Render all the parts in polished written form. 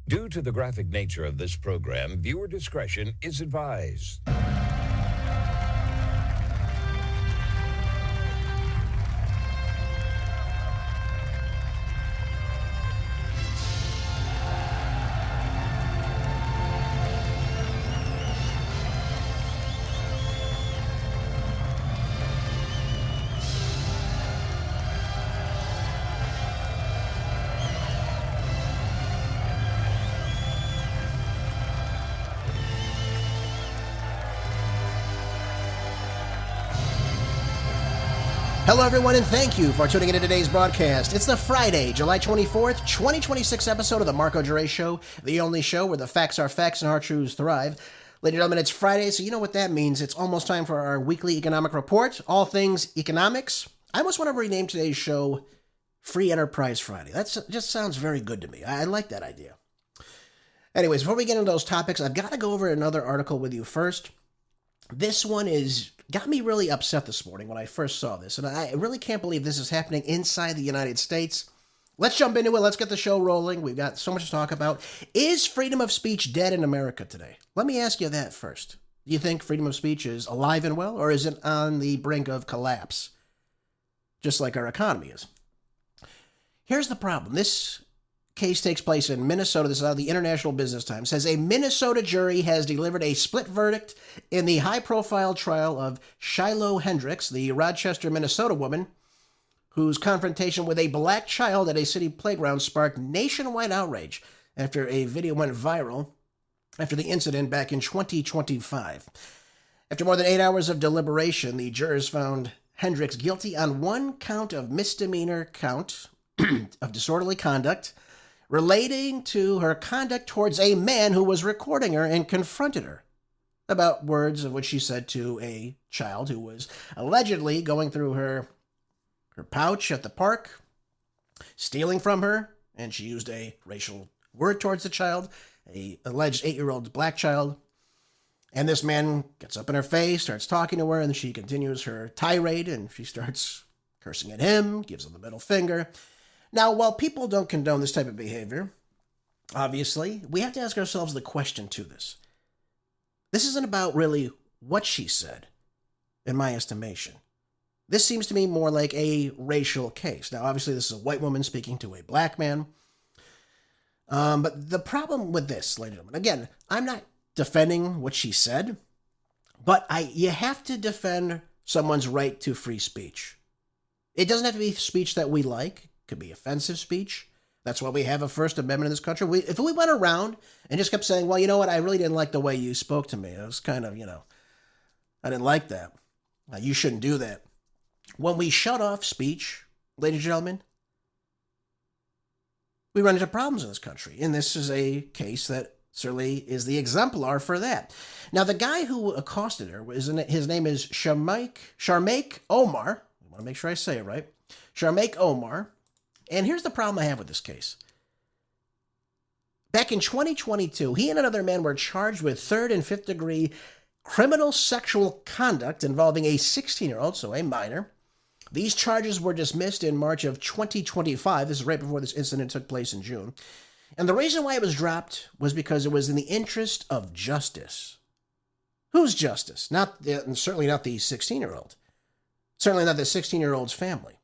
Due to the graphic nature of this program, viewer discretion is advised. Hello, everyone, and thank you for tuning into today's broadcast. It's the Friday, July 24th, 2026 episode of the Marco Dure Show, the only show where the facts are facts and hard truths thrive. Ladies and gentlemen, it's Friday, so you know what that means. It's almost time for our weekly economic report, all things economics. I almost want to rename today's show Free Enterprise Friday. That just sounds very good to me. I like that idea. Anyways, before we get into those topics, I've got to go over another article with you first. This one got me really upset this morning when I first saw this, and I really can't believe this is happening inside the United States. Let's jump into it. Let's get the show rolling. We've got so much to talk about. Is freedom of speech dead in America today? Let me ask you that first. Do you think freedom of speech is alive and well, or is it on the brink of collapse, just like our economy is? Here's the problem. This case takes place in Minnesota. This is out of the International Business Times. It says a Minnesota jury has delivered a split verdict in the high-profile trial of Shiloh Hendrix, the Rochester, Minnesota woman whose confrontation with a black child at a city playground sparked nationwide outrage after a video went viral after the incident back in 2025. After more than 8 hours of deliberation, the jurors found Hendrix guilty on one count of misdemeanor count of disorderly conduct relating to her conduct towards a man who was recording her and confronted her about words of which she said to a child who was allegedly going through her pouch at the park, stealing from her, and she used a racial word towards the child, a alleged 8-year-old black child. And this man gets up in her face, starts talking to her, and she continues her tirade, and she starts cursing at him, gives him the middle finger. Now, while people don't condone this type of behavior, obviously, we have to ask ourselves the question to this. This isn't about really what she said, in my estimation. This seems to me more like a racial case. Now, obviously, this is a white woman speaking to a black man. But the problem with this, ladies and gentlemen, again, I'm not defending what she said, but you have to defend someone's right to free speech. It doesn't have to be speech that we like. Could be offensive speech. That's why we have a First Amendment in this country. If we went around and just kept saying, well, you know what, I really didn't like the way you spoke to me. It was kind of, I didn't like that. You shouldn't do that. When we shut off speech, ladies and gentlemen, we run into problems in this country. And this is a case that certainly is the exemplar for that. Now, the guy who accosted her, his name is Sharmaik Omar. I want to make sure I say it right. Sharmaik Omar. And here's the problem I have with this case. Back in 2022, he and another man were charged with third and fifth degree criminal sexual conduct involving a 16-year-old, so a minor. These charges were dismissed in March of 2025. This is right before this incident took place in June. And the reason why it was dropped was because it was in the interest of justice. Whose justice? Certainly not the 16-year-old. Certainly not the 16-year-old's family.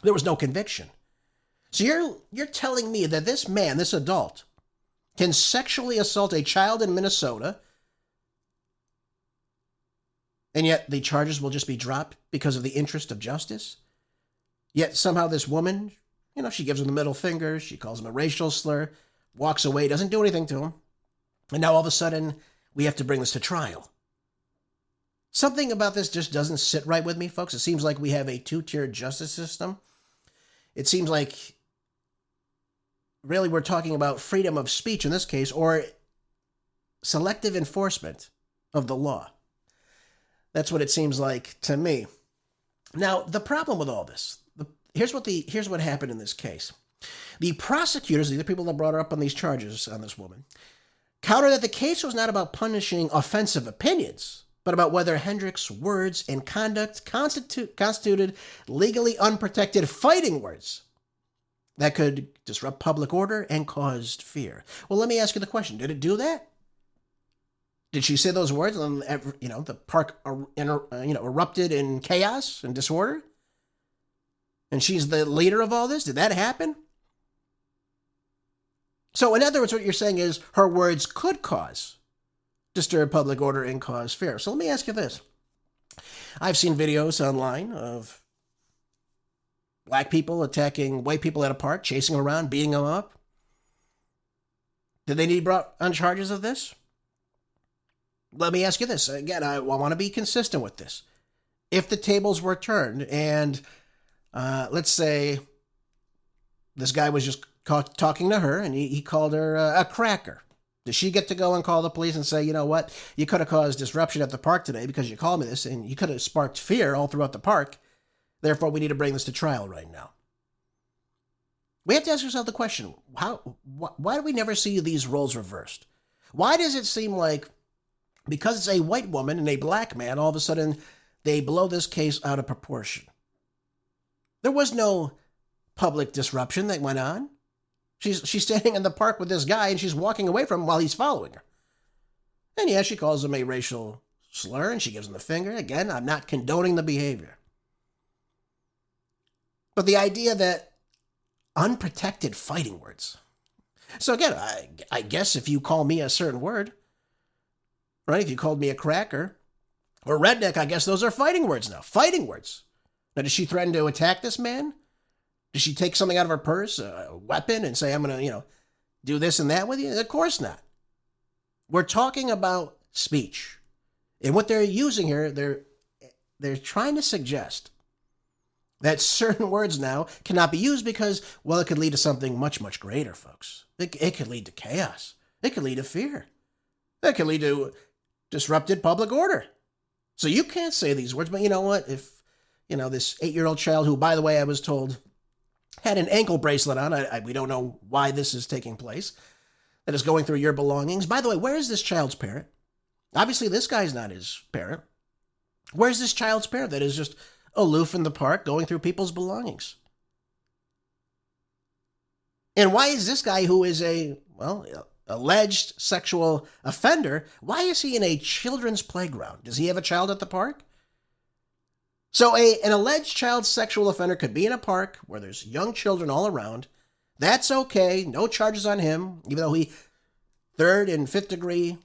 There was no conviction. So you're telling me that this man, this adult, can sexually assault a child in Minnesota, and yet the charges will just be dropped because of the interest of justice? Yet somehow this woman, she gives him the middle finger, she calls him a racial slur, walks away, doesn't do anything to him, and now all of a sudden we have to bring this to trial. Something about this just doesn't sit right with me, folks. It seems like we have a two-tiered justice system. It seems like really we're talking about freedom of speech in this case, or selective enforcement of the law. That's what it seems like to me. Now, the problem with all this, here's what happened in this case. The prosecutors, the people that brought her up on these charges on this woman, countered that the case was not about punishing offensive opinions, but about whether Hendrix's words and conduct constituted legally unprotected fighting words that could disrupt public order, and caused fear. Well, let me ask you the question. Did it do that? Did she say those words and, the park, erupted in chaos and disorder? And she's the leader of all this? Did that happen? So, in other words, what you're saying is her words could disturb public order and cause fear. So let me ask you this. I've seen videos online of black people attacking white people at a park, chasing them around, beating them up. Did they need to be brought on charges of this? Let me ask you this. Again, I want to be consistent with this. If the tables were turned and let's say this guy was just talking to her and he called her a cracker, does she get to go and call the police and say, you know what, you could have caused disruption at the park today because you called me this and you could have sparked fear all throughout the park. Therefore, we need to bring this to trial right now. We have to ask ourselves the question, why do we never see these roles reversed? Why does it seem like because it's a white woman and a black man, all of a sudden they blow this case out of proportion? There was no public disruption that went on. She's standing in the park with this guy and she's walking away from him while he's following her. And yeah, she calls him a racial slur and she gives him the finger. Again, I'm not condoning the behavior. But the idea that unprotected fighting words. So again, I guess if you call me a certain word, right? If you called me a cracker or redneck, I guess those are fighting words now. Fighting words. Now, does she threaten to attack this man? Does she take something out of her purse, a weapon, and say, I'm going to, do this and that with you? Of course not. We're talking about speech. And what they're using here, they're trying to suggest that certain words now cannot be used because, well, it could lead to something much, much greater, folks. It could lead to chaos. It could lead to fear. It could lead to disrupted public order. So you can't say these words, but you know what? If, this 8-year-old child who, by the way, I was told had an ankle bracelet on, we don't know why this is taking place, that is going through your belongings. By the way, where is this child's parent? Obviously, this guy's not his parent. Where's this child's parent that is just aloof in the park going through people's belongings? And why is this guy who is alleged sexual offender, why is he in a children's playground? Does he have a child at the park? So an alleged child sexual offender could be in a park where there's young children all around. That's okay. No charges on him, even though he 3rd and 5th degree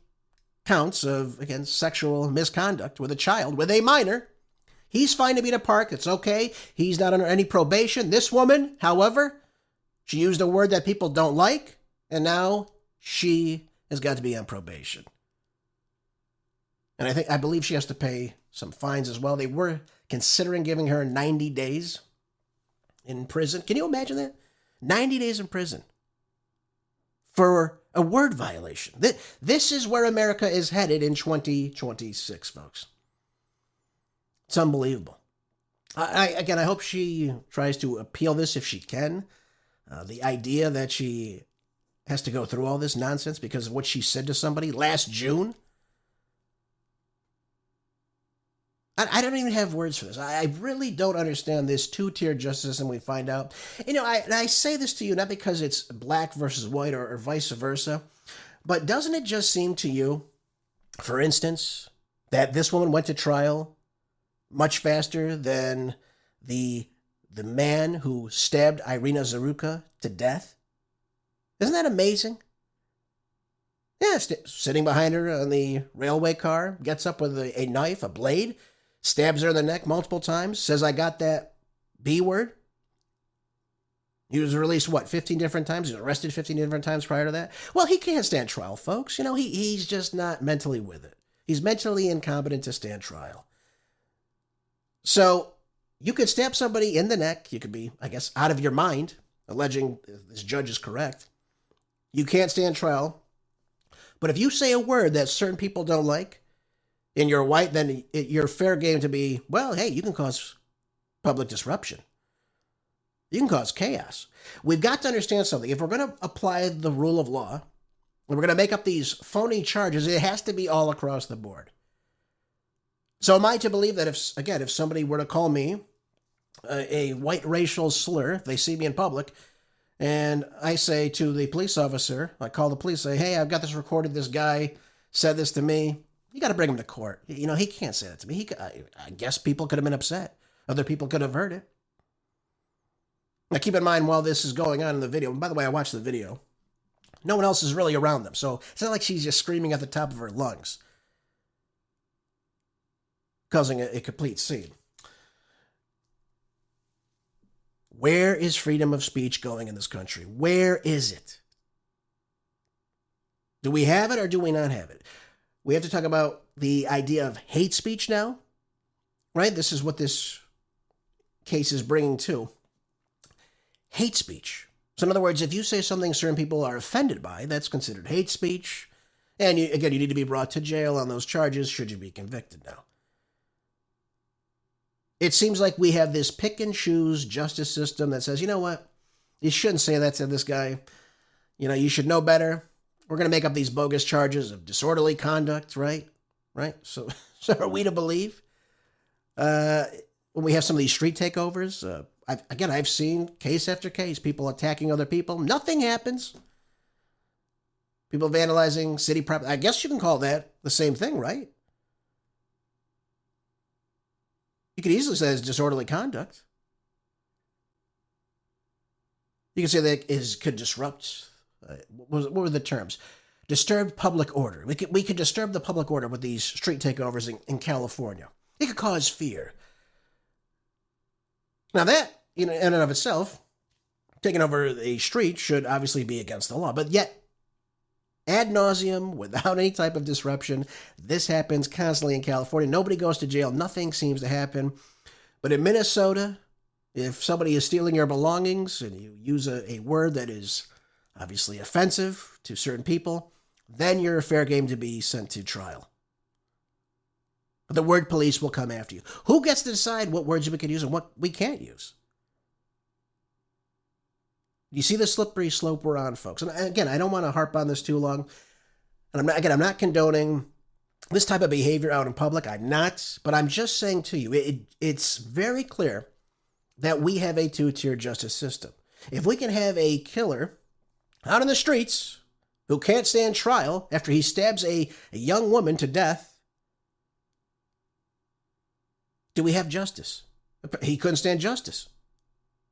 counts of, again, sexual misconduct with a child, with a minor. He's fine to be in a park. It's okay. He's not under any probation. This woman, however, she used a word that people don't like, and now she has got to be on probation. And I believe she has to pay some fines as well. They were considering giving her 90 days in prison. Can you imagine that? 90 days in prison for a word violation. This is where America is headed in 2026, folks. It's unbelievable. I hope she tries to appeal this if she can. The idea that she has to go through all this nonsense because of what she said to somebody last June. I don't even have words for this. I really don't understand this two-tier justice system we find out. I say this to you not because it's black versus white or vice versa, but doesn't it just seem to you, for instance, that this woman went to trial much faster than the man who stabbed Irina Zaruka to death? Isn't that amazing? Yeah, sitting behind her on the railway car, gets up with a knife, a blade, stabs her in the neck multiple times, says, I got that B word. He was released, 15 different times? He was arrested 15 different times prior to that? Well, he can't stand trial, folks. He's just not mentally with it. He's mentally incompetent to stand trial. So you could stab somebody in the neck. You could be, I guess, out of your mind, alleging this judge is correct. You can't stand trial. But if you say a word that certain people don't like, and you're white, then you're fair game to be, well, hey, you can cause public disruption. You can cause chaos. We've got to understand something. If we're going to apply the rule of law, and we're going to make up these phony charges, it has to be all across the board. So am I to believe that if somebody were to call me a white racial slur, if they see me in public, And I say to the police officer, I call the police, say, hey, I've got this recorded. This guy said this to me. You got to bring him to court. You know, he can't say that to me. I guess people could have been upset. Other people could have heard it. Now, keep in mind, while this is going on in the video, and by the way, I watched the video, no one else is really around them. So it's not like she's just screaming at the top of her lungs, causing a complete scene. Where is freedom of speech going in this country? Where is it? Do we have it or do we not have it? We have to talk about the idea of hate speech now, right? This is what this case is bringing to. Hate speech. So in other words, if you say something certain people are offended by, that's considered hate speech. And you need to be brought to jail on those charges should you be convicted now. It seems like we have this pick and choose justice system that says, you know what? You shouldn't say that to this guy. You know, you should know better. We're going to make up these bogus charges of disorderly conduct, right? Right? So are we to believe? When we have some of these street takeovers, I've seen case after case, people attacking other people. Nothing happens. People vandalizing city property. I guess you can call that the same thing, right? You could easily say it's disorderly conduct. You could say that could disrupt. What were the terms? Disturb public order. We could disturb the public order with these street takeovers in California. It could cause fear. Now that, in and of itself, taking over a street should obviously be against the law. But yet, ad nauseum, without any type of disruption, this happens constantly in California. Nobody goes to jail. Nothing seems to happen. But in Minnesota, if somebody is stealing your belongings and you use a word that is obviously offensive to certain people, then you're fair game to be sent to trial. But the word police will come after you. Who gets to decide what words we can use and what we can't use? You see the slippery slope we're on, folks. And again, I don't want to harp on this too long. And I'm not condoning this type of behavior out in public. I'm not. But I'm just saying to you, it's very clear that we have a two-tier justice system. If we can have a killer out in the streets who can't stand trial after he stabs a young woman to death, do we have justice? He couldn't stand justice.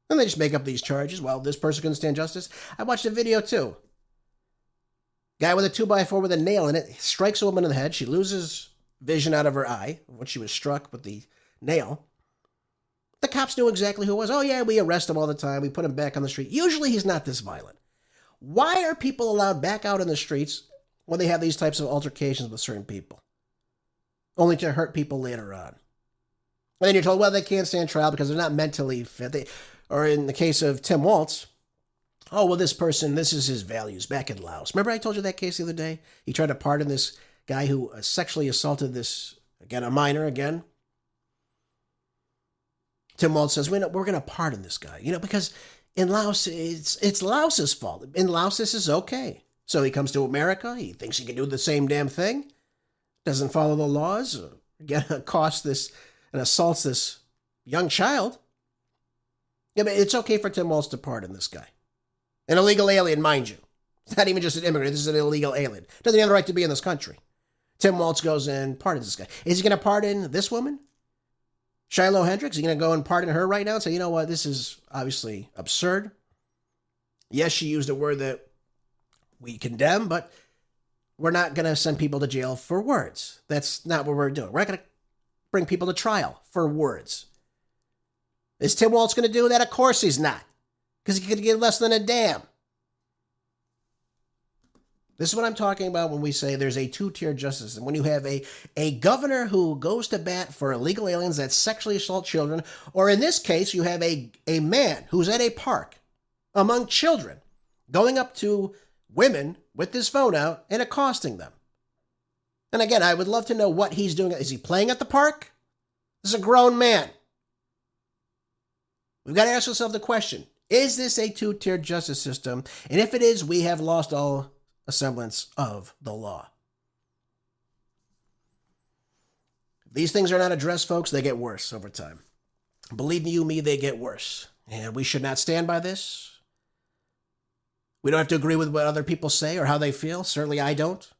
And they just make up these charges. Well, this person couldn't stand justice. I watched a video too. Guy with a 2x4 with a nail in it strikes a woman in the head. She loses vision out of her eye when she was struck with the nail. The cops knew exactly who it was. Oh yeah, we arrest him all the time. We put him back on the street. Usually he's not this violent. Why are people allowed back out in the streets when they have these types of altercations with certain people? Only to hurt people later on. And then you're told, well, they can't stand trial because they're not mentally fit. Or in the case of Tim Waltz, oh, well, this person, this is his values back in Laos. Remember I told you that case the other day? He tried to pardon this guy who sexually assaulted this, again, a minor again. Tim Waltz says, we're going to pardon this guy, because in Laos, it's Laos's fault. In Laos, this is okay. So he comes to America. He thinks he can do the same damn thing. Doesn't follow the laws. Accosts this and assaults this young child. Yeah, but it's okay for Tim Waltz to pardon this guy. An illegal alien, mind you. It's not even just an immigrant. This is an illegal alien. Doesn't have the right to be in this country. Tim Waltz goes and pardons this guy. Is he going to pardon this woman? Shiloh Hendrix? Is he going to go and pardon her right now and say, you know what, this is obviously absurd. Yes, she used a word that we condemn, but we're not going to send people to jail for words. That's not what we're doing. We're not going to bring people to trial for words. Is Tim Waltz going to do that? Of course he's not. Because he could get less than a damn. This is what I'm talking about when we say there's a two-tier justice system. When you have a governor who goes to bat for illegal aliens that sexually assault children, or in this case, you have a man who's at a park among children going up to women with his phone out and accosting them. And again, I would love to know what he's doing. Is he playing at the park? This is a grown man. We've got to ask ourselves the question, is this a two-tiered justice system? And if it is, we have lost all a semblance of the law. If these things are not addressed, folks, they get worse over time. Believe you me, they get worse. And we should not stand by this. We don't have to agree with what other people say or how they feel. Certainly I don't.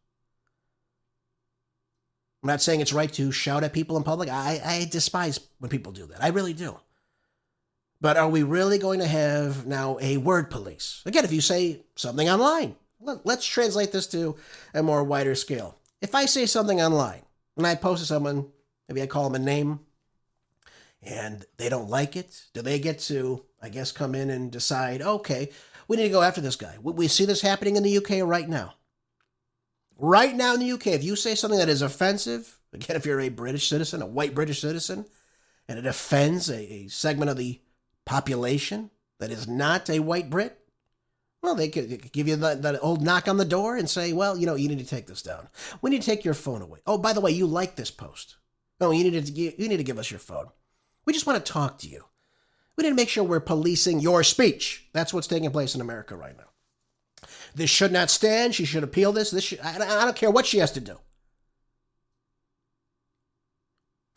I'm not saying it's right to shout at people in public. I despise when people do that. I really do. But are we really going to have now a word police? Again, if you say something online, let's translate this to a more wider scale. If I say something online and I post to someone, maybe I call them a name, and they don't like it, do they get to, I guess, come in and decide, okay, we need to go after this guy? We see this happening in the UK right now. Right now in the UK, if you say something that is offensive, again, if you're a British citizen, a white British citizen, and it offends a segment of the population that is not a white Brit, well, they could give you that old knock on the door and say, well, you need to take this down. We need to take your phone away. Oh, by the way, you like this post. Oh, you need to give us your phone. We just want to talk to you. We need to make sure we're policing your speech. That's what's taking place in America right now. This should not stand. She should appeal this. I don't care what she has to do.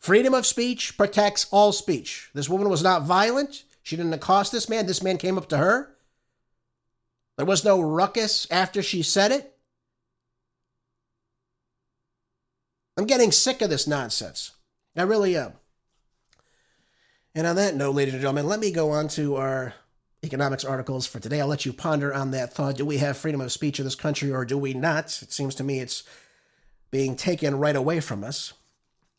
Freedom of speech protects all speech. This woman was not violent. She didn't accost this man. This man came up to her. There was no ruckus after she said it. I'm getting sick of this nonsense. I really am. And on that note, ladies and gentlemen, let me go on to our economics articles for today. I'll let you ponder on that thought. Do we have freedom of speech in this country or do we not? It seems to me it's being taken right away from us.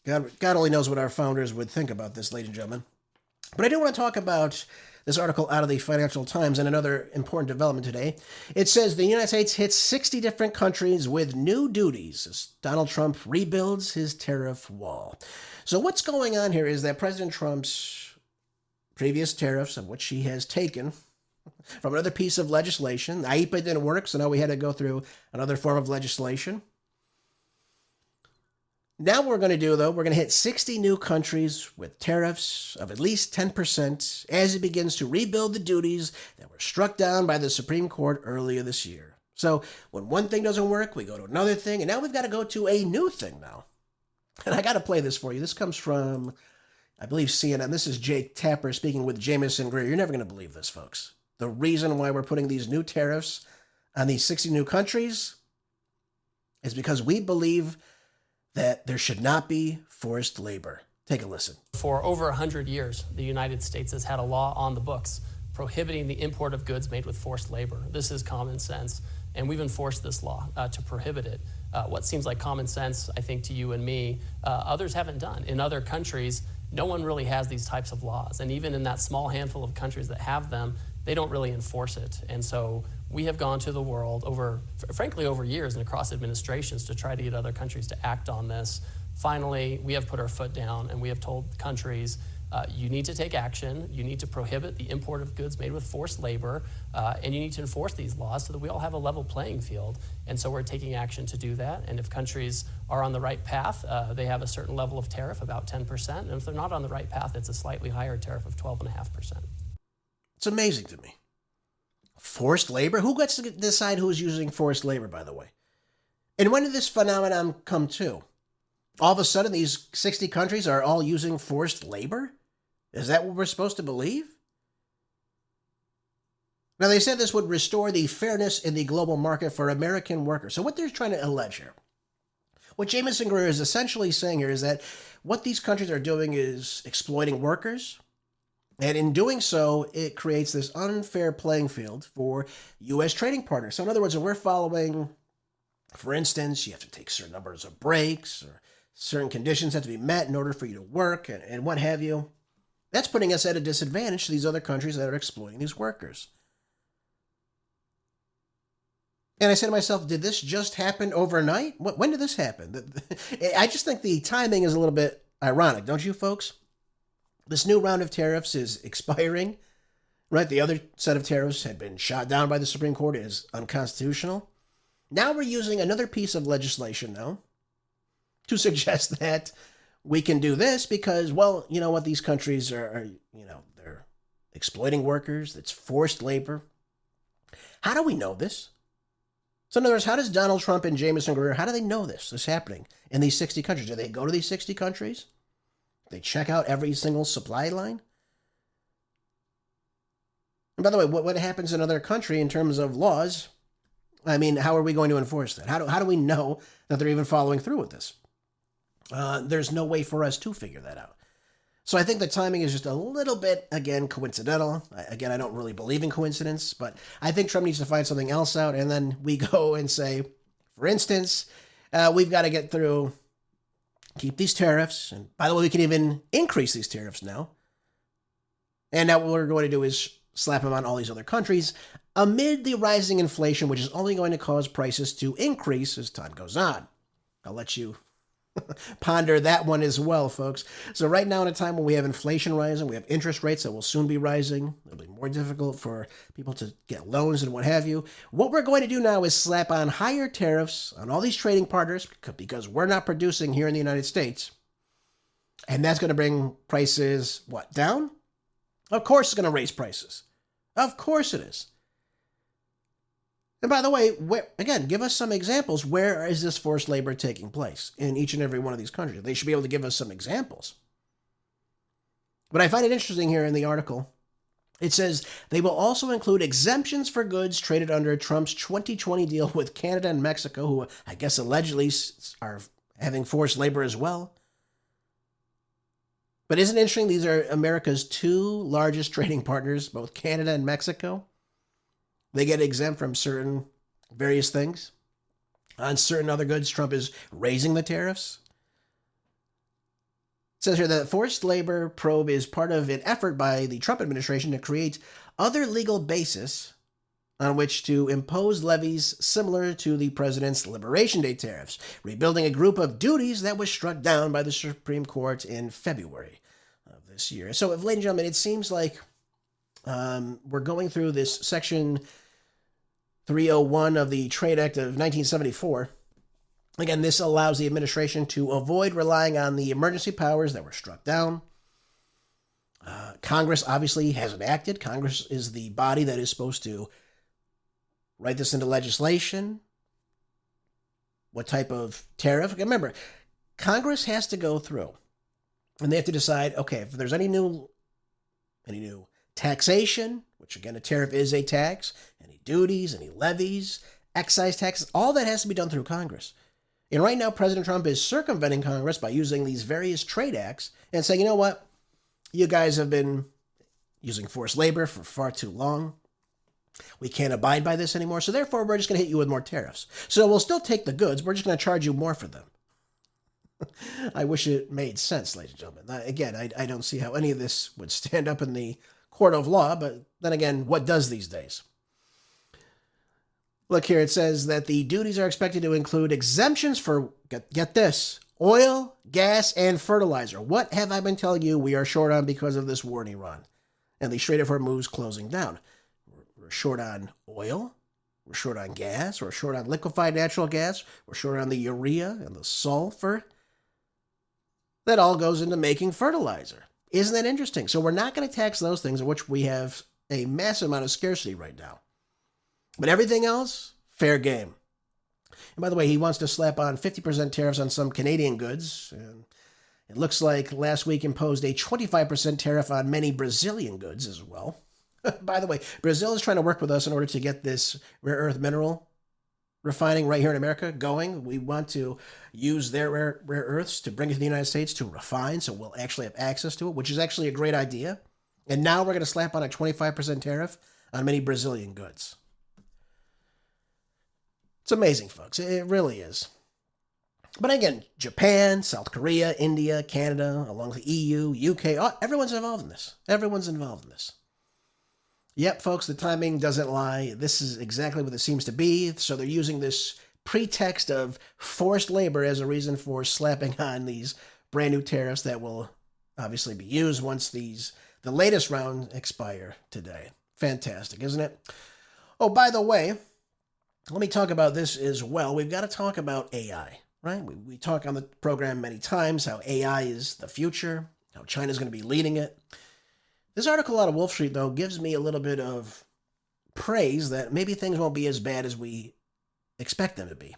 God only knows what our founders would think about this, ladies and gentlemen. But I do want to talk about this article out of the Financial Times and another important development today. It says the United States hits 60 different countries with new duties as Donald Trump rebuilds his tariff wall. So what's going on here is that President Trump's previous tariffs, of which he has taken from another piece of legislation, the IEPA didn't work, so now we had to go through another form of legislation. Now what we're going to do, though, we're going to hit 60 new countries with tariffs of at least 10% as it begins to rebuild the duties that were struck down by the Supreme Court earlier this year. So when one thing doesn't work, we go to another thing, and now we've got to go to a new thing now. And I got to play this for you. This comes from, I believe, CNN. This is Jake Tapper speaking with Jamison Greer. You're never going to believe this, folks. The reason why we're putting these new tariffs on these 60 new countries is because we believe that there should not be forced labor. Take a listen. For over 100 years, the United States has had a law on the books prohibiting the import of goods made with forced labor. This is common sense, and we've enforced this law to prohibit it. What seems like common sense, I think, to you and me, others haven't done. In other countries, no one really has these types of laws, and even in that small handful of countries that have them, they don't really enforce it. And so we have gone to the world frankly, over years and across administrations to try to get other countries to act on this. Finally, we have put our foot down and we have told countries, you need to take action, you need to prohibit the import of goods made with forced labor, and you need to enforce these laws so that we all have a level playing field. And so we're taking action to do that. And if countries are on the right path, they have a certain level of tariff, about 10%. And if they're not on the right path, it's a slightly higher tariff of 12.5%. It's amazing to me. Forced labor? Who gets to decide who's using forced labor, by the way? And when did this phenomenon come to? All of a sudden, these 60 countries are all using forced labor? Is that what we're supposed to believe? Now, they said this would restore the fairness in the global market for American workers. So what they're trying to allege here, what Jamison Greer is essentially saying here is that what these countries are doing is exploiting workers. And in doing so, it creates this unfair playing field for U.S. trading partners. So in other words, if we're following, for instance, you have to take certain numbers of breaks or certain conditions have to be met in order for you to work and what have you. That's putting us at a disadvantage to these other countries that are exploiting these workers. And I said to myself, did this just happen overnight? When did this happen? I just think the timing is a little bit ironic, don't you, folks? This new round of tariffs is expiring, right? The other set of tariffs had been shot down by the Supreme Court as unconstitutional. Now we're using another piece of legislation now to suggest that we can do this because, well, you know what? These countries are they're exploiting workers. It's forced labor. How do we know this? So in other words, how does Donald Trump and Jamison Greer, how do they know this is happening in these 60 countries? Do they go to these 60 countries? They check out every single supply line? And by the way, what happens in another country in terms of laws? I mean, how are we going to enforce that? How do we know that they're even following through with this? There's no way for us to figure that out. So I think the timing is just a little bit, again, coincidental. Again, I don't really believe in coincidence, but I think Trump needs to find something else out. And then we go and say, for instance, we've got to get through, keep these tariffs. And by the way, we can even increase these tariffs now. And now what we're going to do is slap them on all these other countries amid the rising inflation, which is only going to cause prices to increase as time goes on. I'll let you ponder that one as well, folks. So right now, in a time when we have inflation rising, we have interest rates that will soon be rising. It'll be more difficult for people to get loans and what have you. What we're going to do now is slap on higher tariffs on all these trading partners because we're not producing here in the United States. And that's going to bring prices, down? Of course it's going to raise prices. Of course it is. And by the way, again, give us some examples. Where is this forced labor taking place in each and every one of these countries? They should be able to give us some examples. But I find it interesting here in the article. It says they will also include exemptions for goods traded under Trump's 2020 deal with Canada and Mexico, who I guess allegedly are having forced labor as well. But isn't it interesting? These are America's two largest trading partners, both Canada and Mexico. They get exempt from certain various things. On certain other goods, Trump is raising the tariffs. It says here that forced labor probe is part of an effort by the Trump administration to create other legal basis on which to impose levies similar to the president's Liberation Day tariffs, rebuilding a group of duties that was struck down by the Supreme Court in February of this year. So, ladies and gentlemen, it seems like we're going through this Section 301 of the Trade Act of 1974. Again, this allows the administration to avoid relying on the emergency powers that were struck down. Congress obviously hasn't acted. Congress is the body that is supposed to write this into legislation. What type of tariff? Remember, Congress has to go through and they have to decide, okay, if there's any new taxation, which again, a tariff is a tax, any duties, any levies, excise taxes, all that has to be done through Congress. And right now, President Trump is circumventing Congress by using these various trade acts and saying, you know what? You guys have been using forced labor for far too long. We can't abide by this anymore. So therefore, we're just going to hit you with more tariffs. So we'll still take the goods. We're just going to charge you more for them. I wish it made sense, ladies and gentlemen. Again, I don't see how any of this would stand up in the court of law, but then again, what does these days? Look here, it says that the duties are expected to include exemptions for, get this, oil, gas, and fertilizer. What have I been telling you we are short on because of this war in Iran and the Strait of Hormuz closing down? We're short on oil, we're short on gas, we're short on liquefied natural gas, we're short on the urea and the sulfur. That all goes into making fertilizer. Isn't that interesting? So we're not going to tax those things in which we have a massive amount of scarcity right now. But everything else, fair game. And by the way, he wants to slap on 50% tariffs on some Canadian goods. And it looks like last week imposed a 25% tariff on many Brazilian goods as well. By the way, Brazil is trying to work with us in order to get this rare earth mineral refining right here in America going. We want to use their rare earths to bring it to the United States to refine, so we'll actually have access to it, which is actually a great idea. And now we're going to slap on a 25% tariff on many Brazilian goods. It's amazing, folks. It really is. But again, Japan, South Korea, India, Canada, along with the EU, UK, everyone's involved in this. Everyone's involved in this. Yep, folks, the timing doesn't lie. This is exactly what it seems to be. So they're using this pretext of forced labor as a reason for slapping on these brand new tariffs that will obviously be used once the latest round expire today. Fantastic, isn't it? Oh, by the way, let me talk about this as well. We've got to talk about AI, right? We talk on the program many times how AI is the future, how China's going to be leading it. This article out of Wolf Street, though, gives me a little bit of praise that maybe things won't be as bad as we expect them to be.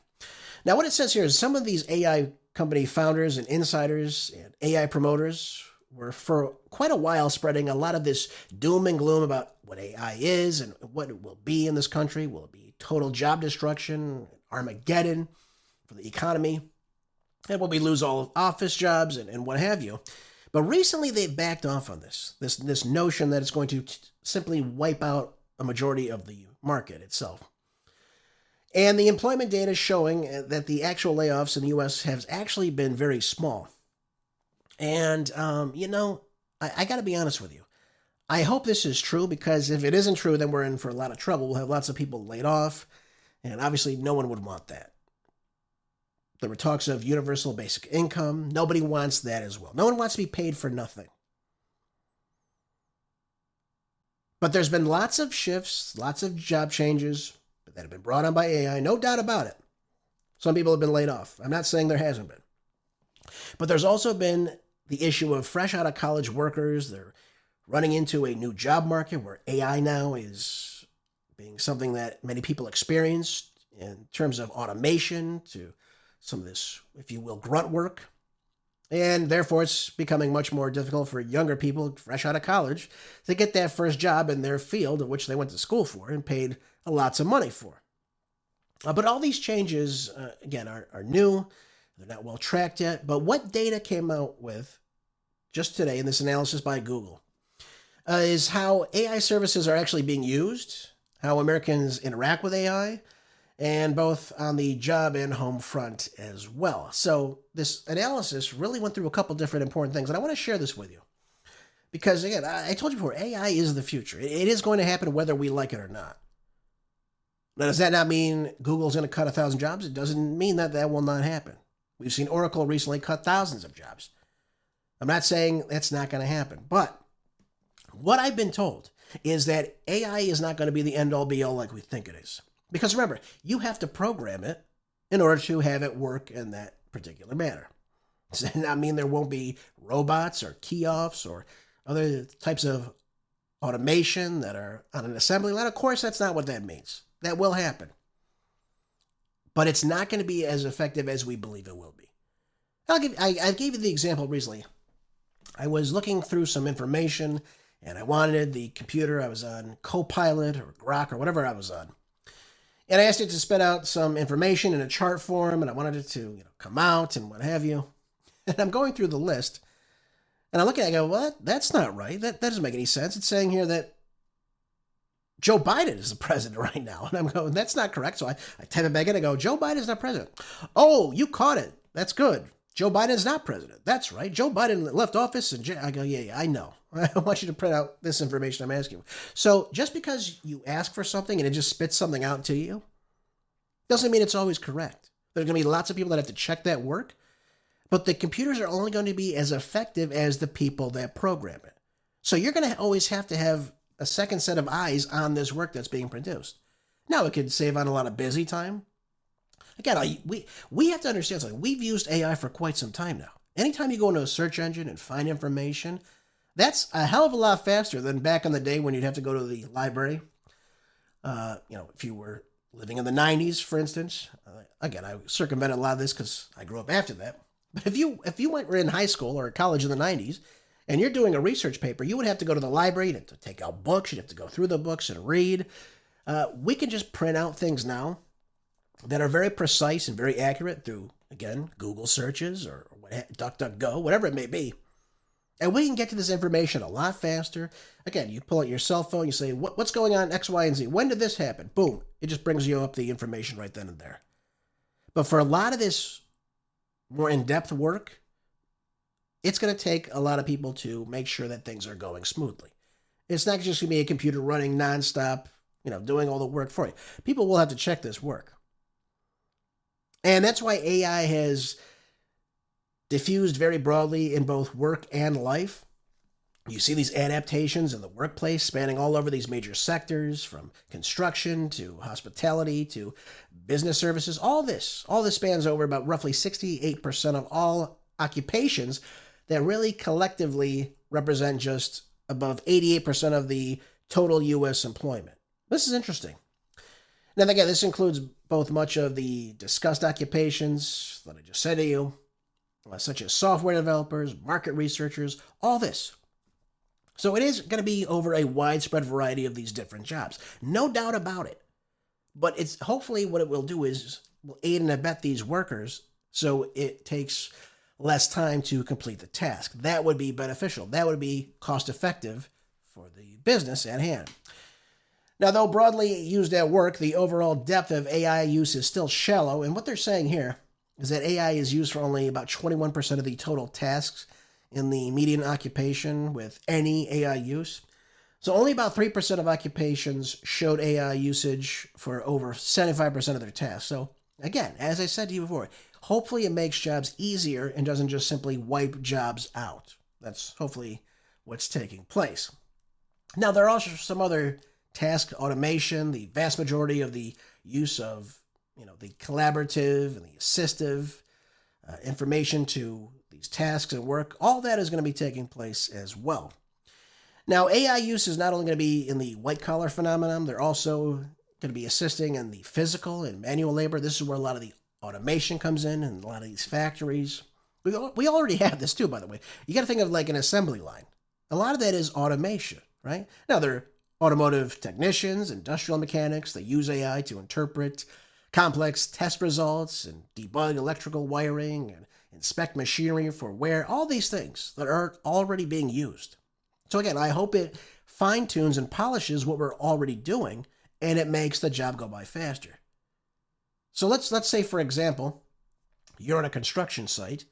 Now, what it says here is some of these AI company founders and insiders and AI promoters were for quite a while spreading a lot of this doom and gloom about what AI is and what it will be in this country. Will it be total job destruction, Armageddon for the economy? And will we lose all office jobs and what have you? But recently they've backed off on this notion that it's going to simply wipe out a majority of the market itself. And the employment data is showing that the actual layoffs in the U.S. have actually been very small. And, I got to be honest with you. I hope this is true, because if it isn't true, then we're in for a lot of trouble. We'll have lots of people laid off, and obviously no one would want that. There were talks of universal basic income. Nobody wants that as well. No one wants to be paid for nothing. But there's been lots of shifts, lots of job changes that have been brought on by AI, no doubt about it. Some people have been laid off. I'm not saying there hasn't been. But there's also been the issue of fresh out of college workers. They're running into a new job market where AI now is being something that many people experienced in terms of automation to some of this, if you will, grunt work. And therefore, it's becoming much more difficult for younger people fresh out of college to get that first job in their field, of which they went to school for and paid lots of money for. But all these changes, again, are new. They're not well tracked yet. But what data came out with just today in this analysis by Google is how AI services are actually being used, how Americans interact with AI, and both on the job and home front as well. So this analysis really went through a couple different important things, and I want to share this with you. Because, again, I told you before, AI is the future. It is going to happen whether we like it or not. Now, does that not mean Google's going to cut 1,000 jobs? It doesn't mean that that will not happen. We've seen Oracle recently cut thousands of jobs. I'm not saying that's not going to happen, but what I've been told is that AI is not going to be the end-all be-all like we think it is. Because remember, you have to program it in order to have it work in that particular manner. Does that not mean there won't be robots or kiosks or other types of automation that are on an assembly line? Of course, that's not what that means. That will happen. But it's not going to be as effective as we believe it will be. I gave you the example recently. I was looking through some information, and I wanted the computer. I was on Copilot or Grok or whatever I was on. And I asked it to spit out some information in a chart form, and I wanted it to come out and what have you. And I'm going through the list, and I look at it, I go, what? That's not right. That doesn't make any sense. It's saying here that Joe Biden is the president right now. And I'm going, that's not correct. So I type it back in and go, Joe Biden is not president. Oh, you caught it. That's good. Joe Biden is not president. That's right. Joe Biden left office. And I go, yeah, I know. I want you to print out this information I'm asking. So just because you ask for something and it just spits something out to you, doesn't mean it's always correct. There's going to be lots of people that have to check that work. But the computers are only going to be as effective as the people that program it. So you're going to always have to have a second set of eyes on this work that's being produced. Now, it could save on a lot of busy time. Again, we have to understand something. We've used AI for quite some time now. Anytime you go into a search engine and find information, that's a hell of a lot faster than back in the day when you'd have to go to the library. If you were living in the 90s, for instance. Again, I circumvented a lot of this because I grew up after that. But if you were in high school or college in the 90s, and you're doing a research paper, you would have to go to the library, you'd have to take out books, you'd have to go through the books and read. We can just print out things now that are very precise and very accurate through, again, Google searches or DuckDuckGo, whatever it may be. And we can get to this information a lot faster. Again, you pull out your cell phone, you say, what's going on X, Y, and Z? When did this happen? Boom. It just brings you up the information right then and there. But for a lot of this more in-depth work, it's going to take a lot of people to make sure that things are going smoothly. It's not just going to be a computer running nonstop, doing all the work for you. People will have to check this work. And that's why AI has diffused very broadly in both work and life. You see these adaptations in the workplace spanning all over these major sectors, from construction to hospitality to business services. All this spans over about roughly 68% of all occupations that really collectively represent just above 88% of the total U.S. employment. This is interesting. Now, again, this includes both much of the discussed occupations that I just said to you, such as software developers, market researchers, all this. So it is going to be over a widespread variety of these different jobs. No doubt about it. But it's hopefully what it will do is will aid and abet these workers so it takes less time to complete the task. That would be beneficial. That would be cost effective for the business at hand. Now, though broadly used at work, the overall depth of AI use is still shallow, and what they're saying here is that AI is used for only about 21% of the total tasks in the median occupation with any AI use. So only about 3% of occupations showed AI usage for over 75% of their tasks. So again, as I said to you before, hopefully it makes jobs easier and doesn't just simply wipe jobs out. That's hopefully what's taking place. Now, there are also some other task automation. The vast majority of the use of the collaborative and the assistive information to these tasks and work, all that is going to be taking place as well. Now, AI use is not only going to be in the white-collar phenomenon, they're also going to be assisting in the physical and manual labor. This is where a lot of the automation comes in a lot of these factories. We already have this too, by the way. You got to think of like an assembly line. A lot of that is automation, right? Now, there are automotive technicians, industrial mechanics. They use AI to interpret complex test results and debug electrical wiring and inspect machinery for wear. All these things that are already being used. So again, I hope it fine-tunes and polishes what we're already doing, and it makes the job go by faster. So let's say, for example, you're on a construction site,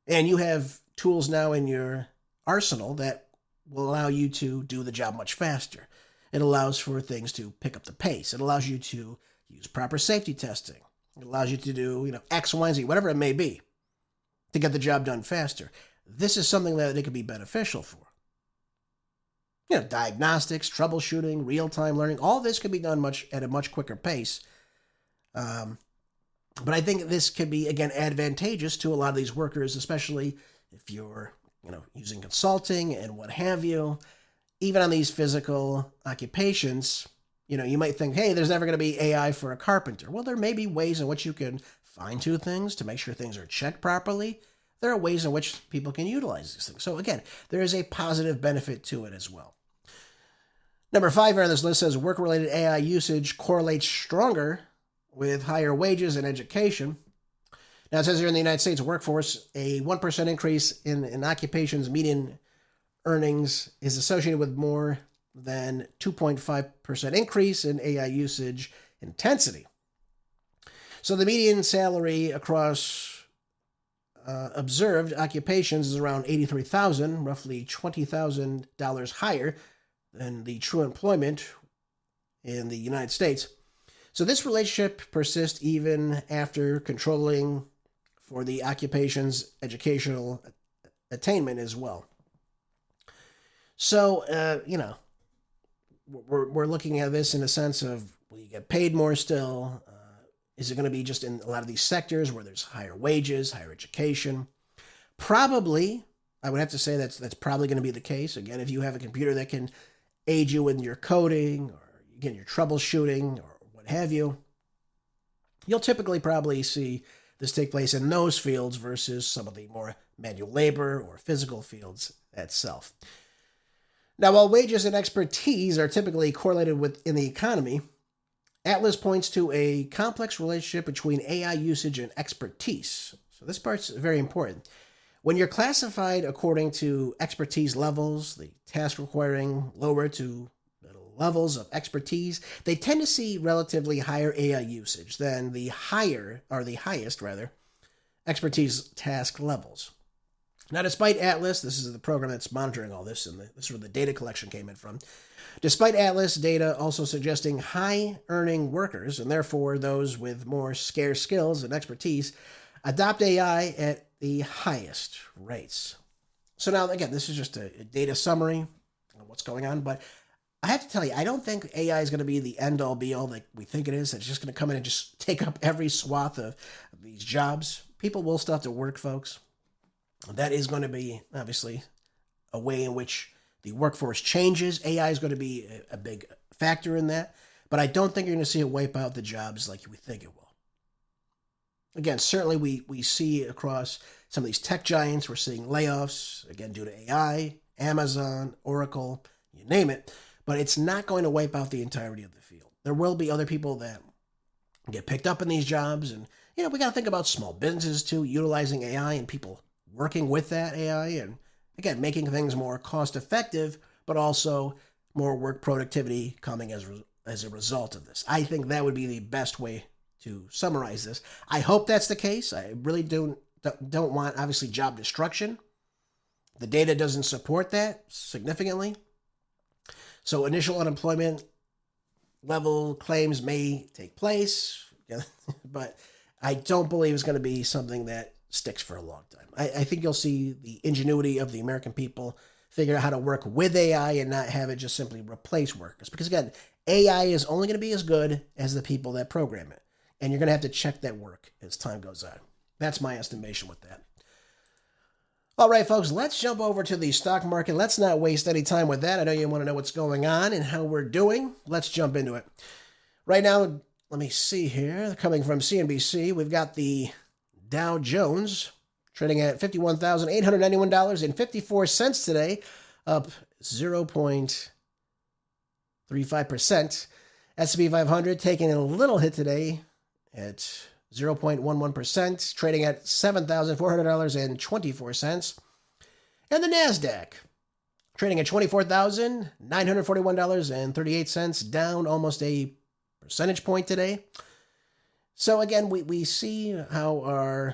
and you have tools now in your arsenal that will allow you to do the job much faster. It allows for things to pick up the pace. It allows you to use proper safety testing. It allows you to do, X, Y, and Z, whatever it may be, to get the job done faster. This is something that it could be beneficial for. Diagnostics, troubleshooting, real-time learning, all this could be done at a much quicker pace. But I think this could be, again, advantageous to a lot of these workers, especially if you're, using consulting and what have you. Even on these physical occupations, you might think, hey, there's never going to be AI for a carpenter. Well, there may be ways in which you can fine-tune things to make sure things are checked properly. There are ways in which people can utilize these things. So again, there is a positive benefit to it as well. Number 5 on this list says work-related AI usage correlates stronger with higher wages and education. Now, it says here in the United States workforce, a 1% increase in occupation's median earnings is associated with more than 2.5% increase in AI usage intensity. So the median salary across observed occupations is around $83,000, roughly $20,000 higher than the true employment in the United States. So this relationship persists even after controlling for the occupation's educational attainment as well. So, we're looking at this in a sense of, will you get paid more still? Is it going to be just in a lot of these sectors where there's higher wages, higher education? Probably, I would have to say that's probably going to be the case. Again, if you have a computer that can aid you in your coding or, again, your troubleshooting or what have you, you'll typically probably see this take place in those fields versus some of the more manual labor or physical fields itself. Now, while wages and expertise are typically correlated within the economy, Atlas points to a complex relationship between AI usage and expertise. So this part's very important. When you're classified according to expertise levels, the task requiring lower to middle levels of expertise, they tend to see relatively higher AI usage than the highest expertise task levels. Now, despite Atlas, this is the program that's monitoring all this, and this is where the data collection came in from. Despite Atlas data also suggesting high-earning workers, and therefore those with more scarce skills and expertise, adopt AI at the highest rates. So now, again, this is just a data summary of what's going on, but I have to tell you, I don't think AI is going to be the end-all, be-all like we think it is. It's just going to come in and just take up every swath of these jobs. People will still have to work, folks. That is going to be, obviously, a way in which the workforce changes. AI is going to be a big factor in that, but I don't think you're going to see it wipe out the jobs like we think it will. Again, certainly we see across some of these tech giants. We're seeing layoffs, again, due to AI, Amazon, Oracle, you name it. But it's not going to wipe out the entirety of the field. There will be other people that get picked up in these jobs. And, we got to think about small businesses, too, utilizing AI and people working with that AI. And, again, making things more cost-effective, but also more work productivity coming as a result of this. I think that would be the best way to summarize this. I hope that's the case. I really don't want, obviously, job destruction. The data doesn't support that significantly. So initial unemployment level claims may take place, but I don't believe it's going to be something that sticks for a long time. I think you'll see the ingenuity of the American people figure out how to work with AI and not have it just simply replace workers. Because again, AI is only going to be as good as the people that program it. And you're going to have to check that work as time goes on. That's my estimation with that. All right, folks, let's jump over to the stock market. Let's not waste any time with that. I know you want to know what's going on and how we're doing. Let's jump into it. Right now, let me see here. Coming from CNBC, we've got the Dow Jones trading at $51,891.54 today, up 0.35%. S&P 500 taking a little hit today at 0.11%, trading at $7,400.24. And the NASDAQ trading at $24,941.38, down almost a percentage point today. So again, we see how our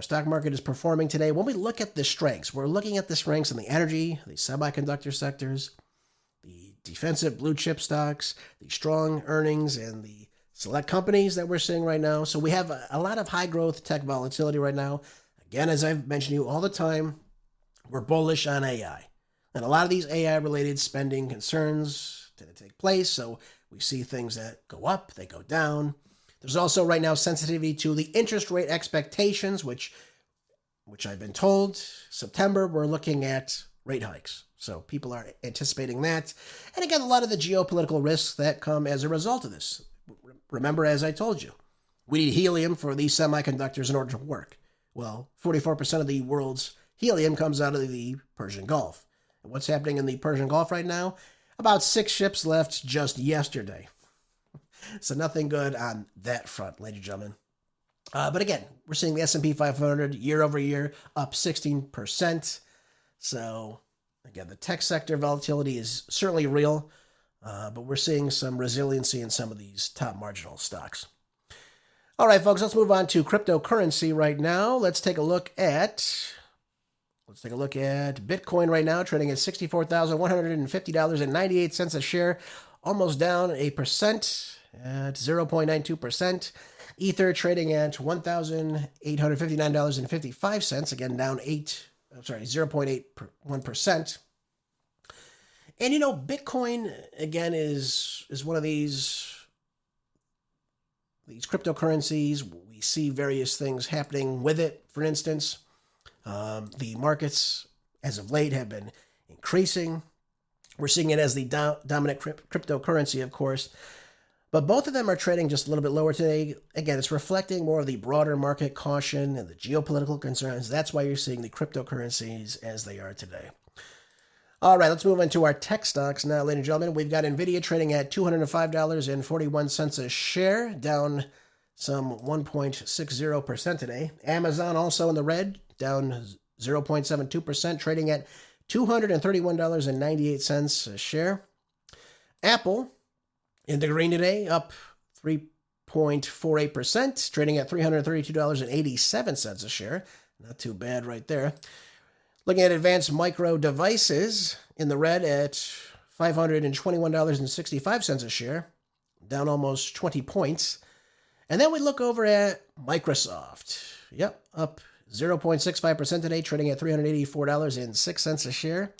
stock market is performing today. When we look at the strengths, we're looking at the strengths in the energy, the semiconductor sectors, the defensive blue chip stocks, the strong earnings, and the select companies that we're seeing right now. So we have a lot of high growth tech volatility right now. Again, as I've mentioned to you all the time, we're bullish on AI. And a lot of these AI related spending concerns tend to take place. So we see things that go up, they go down. There's also right now sensitivity to the interest rate expectations, which I've been told September, we're looking at rate hikes. So people are anticipating that. And again, a lot of the geopolitical risks that come as a result of this. Remember, as I told you, we need helium for these semiconductors in order to work. Well, 44% of the world's helium comes out of the Persian Gulf. And what's happening in the Persian Gulf right now? About 6 ships left just yesterday. So nothing good on that front, ladies and gentlemen. But again, we're seeing the S&P 500 year over year up 16%. So again, the tech sector volatility is certainly real, but we're seeing some resiliency in some of these top marginal stocks. All right, folks, let's move on to cryptocurrency right now. Let's take a look at Bitcoin right now, trading at $64,150.98 a share, almost down 1% at 0.92%. Ether trading at $1,859.55, again down 0.81%. And Bitcoin again is one of these cryptocurrencies. We see various things happening with it. For instance, the markets as of late have been increasing. We're seeing it as the dominant cryptocurrency, of course. But both of them are trading just a little bit lower today. Again, it's reflecting more of the broader market caution and the geopolitical concerns. That's why you're seeing the cryptocurrencies as they are today. All right, let's move into our tech stocks now, ladies and gentlemen. We've got NVIDIA trading at $205.41 a share, down some 1.60% today. Amazon also in the red, down 0.72%, trading at $231.98 a share. Apple in the green today, up 3.48%, trading at $332.87 a share. Not too bad right there. Looking at Advanced Micro Devices in the red at $521.65 a share, down almost 20 points. And then we look over at Microsoft. Yep, up 0.65% today, trading at $384.06 a share.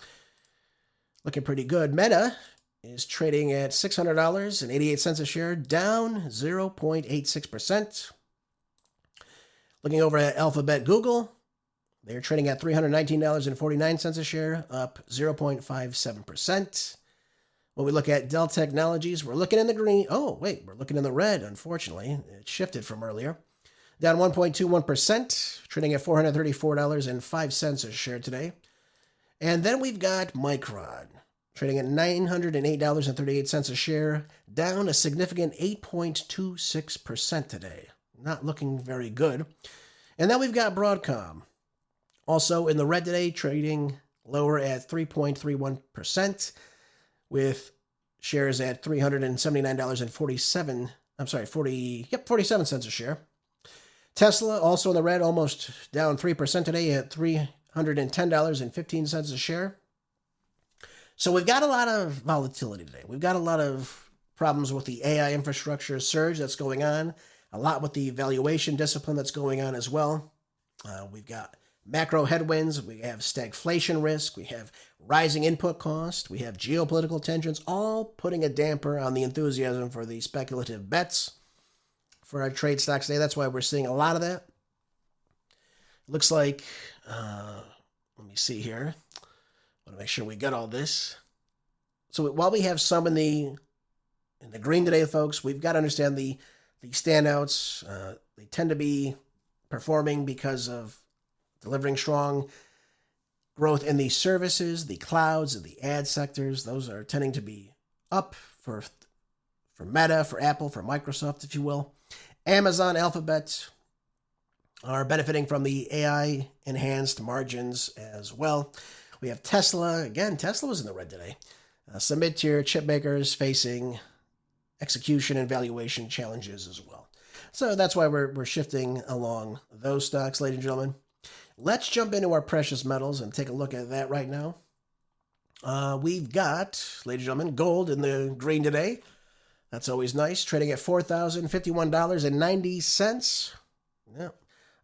Looking pretty good. Meta is trading at $600.88 a share, down 0.86%. Looking over at Alphabet Google, they're trading at $319.49 a share, up 0.57%. When we look at Dell Technologies, we're looking in the green. Oh, wait, we're looking in the red, unfortunately. It shifted from earlier. down 1.21%, trading at $434.05 a share today. And then we've got Micron, trading at $908.38 a share, down a significant 8.26% today. Not looking very good. And then we've got Broadcom, also in the red today, trading lower at 3.31%, with shares at $47 cents a share. Tesla, also in the red, almost down 3% today at $310.15 a share. So we've got a lot of volatility today. We've got a lot of problems with the AI infrastructure surge that's going on, a lot with the valuation discipline that's going on as well. We've got macro headwinds, we have stagflation risk, we have rising input costs, we have geopolitical tensions, all putting a damper on the enthusiasm for the speculative bets for our trade stocks today. That's why we're seeing a lot of that. Looks like, let me see here. I want to make sure we got all this. So while we have some in the green today, folks, we've got to understand the standouts. They tend to be performing because of delivering strong growth in the services, the clouds, and the ad sectors. Those are tending to be up for Meta, for Apple, for Microsoft, if you will. Amazon, Alphabet are benefiting from the AI-enhanced margins as well. We have Tesla. Again, Tesla was in the red today. Some mid-tier chip makers facing execution and valuation challenges as well. So that's why we're shifting along those stocks, ladies and gentlemen. Let's jump into our precious metals and take a look at that right now. We've got, ladies and gentlemen, gold in the green today. That's always nice. Trading at $4,051.90. Yeah,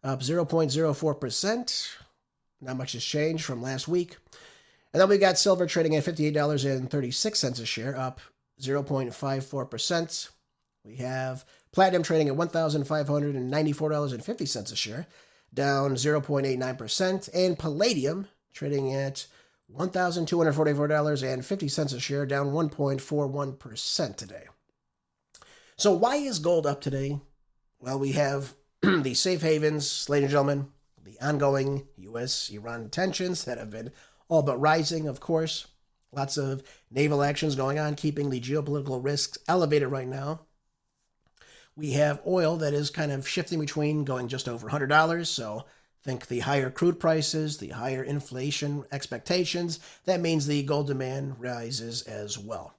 up 0.04%. Not much has changed from last week. And then we got silver trading at $58.36 a share, up 0.54%. We have platinum trading at $1,594.50 a share, down 0.89%, and palladium trading at $1,244.50 a share, down 1.41% today. So why is gold up today? Well, we have the safe havens, ladies and gentlemen, the ongoing U.S. Iran tensions that have been all but rising, of course. Lots of naval actions going on, keeping the geopolitical risks elevated right now. We have oil that is kind of shifting between going just over $100. So think the higher crude prices, the higher inflation expectations. That means the gold demand rises as well.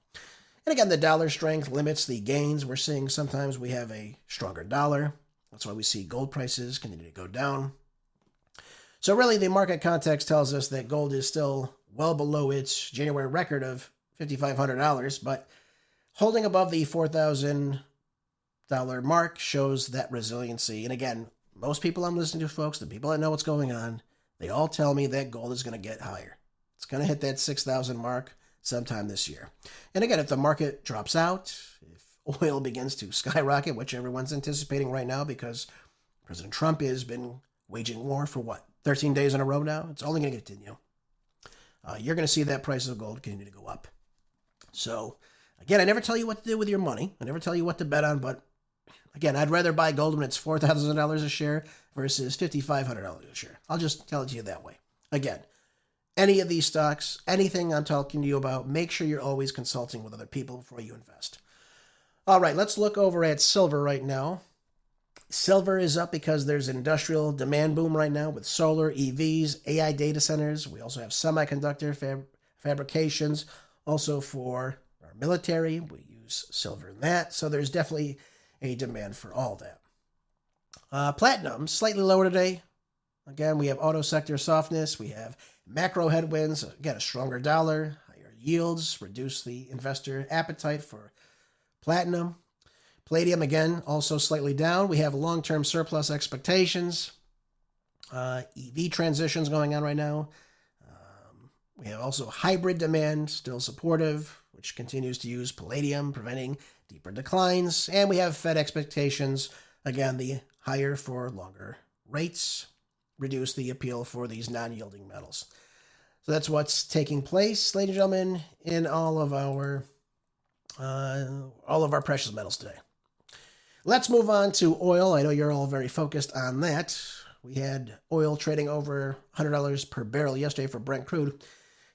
And again, the dollar strength limits the gains. We're seeing sometimes we have a stronger dollar. That's why we see gold prices continue to go down. So really, the market context tells us that gold is still well below its January record of $5,500, but holding above the $4,000 mark shows that resiliency. And again, most people I'm listening to, folks, the people that know what's going on, they all tell me that gold is going to get higher. It's going to hit that 6,000 mark sometime this year. And again, if the market drops out, if oil begins to skyrocket, which everyone's anticipating right now because President Trump has been waging war for 13 days in a row now? It's only going to continue. You're going to see that price of gold continue to go up. So again, I never tell you what to do with your money. I never tell you what to bet on, but again, I'd rather buy gold when it's $4,000 a share versus $5,500 a share. I'll just tell it to you that way. Again, any of these stocks, anything I'm talking to you about, make sure you're always consulting with other people before you invest. All right, let's look over at silver right now. Silver is up because there's an industrial demand boom right now with solar, EVs, AI data centers. We also have semiconductor fabrications. Also for our military, we use silver in that. So there's definitely a demand for all that. Platinum, slightly lower today. Again, we have auto sector softness. We have macro headwinds. Again, a stronger dollar, higher yields, reduce the investor appetite for platinum. Palladium, again, also slightly down. We have long-term surplus expectations. EV transitions going on right now. We have also hybrid demand, still supportive, which continues to use palladium, preventing deeper declines. And we have Fed expectations. Again, the higher for longer rates reduce the appeal for these non-yielding metals. So that's what's taking place, ladies and gentlemen, in all of our precious metals today. Let's move on to oil. I know you're all very focused on that. We had oil trading over $100 per barrel yesterday for Brent crude.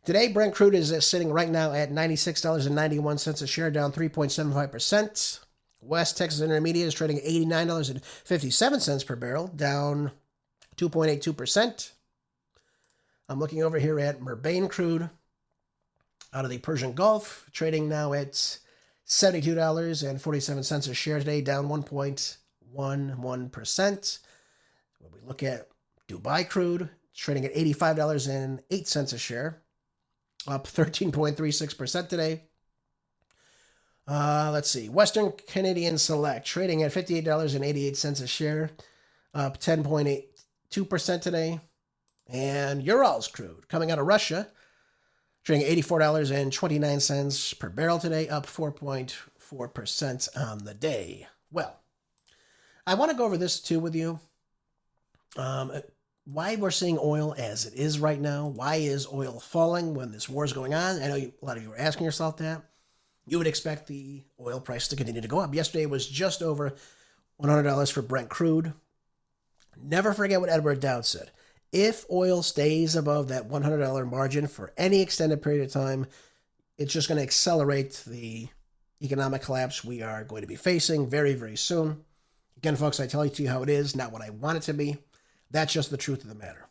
Today, Brent crude is sitting right now at $96.91 a share, down 3.75%. West Texas Intermediate is trading at $89.57 per barrel, down 2.82%. I'm looking over here at Bahrain crude out of the Persian Gulf, trading now at $72.47 a share today, down 1.11%. When we look at Dubai crude, it's trading at $85.08 a share, up 13.36% today. Let's see. Western Canadian Select trading at $58.88 a share, up 10.82% today. And Urals crude coming out of Russia, trading at $84.29 per barrel today, up 4.4% on the day. Well, I want to go over this too with you. Why we're seeing oil as it is right now. Why is oil falling when this war is going on? I know a lot of you are asking yourself that. You would expect the oil price to continue to go up. Yesterday was just over $100 for Brent crude. Never forget what Edward Dowd said. If oil stays above that $100 margin for any extended period of time, it's just going to accelerate the economic collapse we are going to be facing very, very soon. Again, folks, I tell you to you how it is, not what I want it to be. That's just the truth of the matter.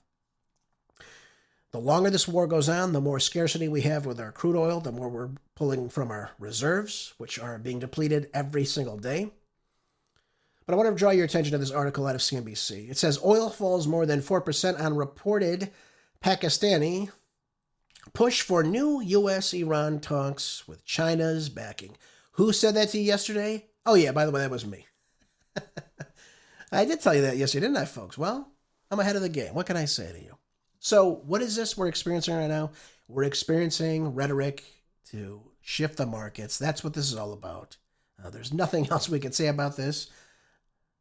The longer this war goes on, the more scarcity we have with our crude oil, the more we're pulling from our reserves, which are being depleted every single day. But I want to draw your attention to this article out of CNBC. It says oil falls more than 4% on reported Pakistani push for new U.S. Iran talks with China's backing. Who said that to you yesterday? Oh, yeah, by the way, that was me. I did tell you that yesterday, didn't I, folks? Well, I'm ahead of the game. What can I say to you? So what is this we're experiencing right now? We're experiencing rhetoric to shift the markets. That's what this is all about. There's nothing else we can say about this.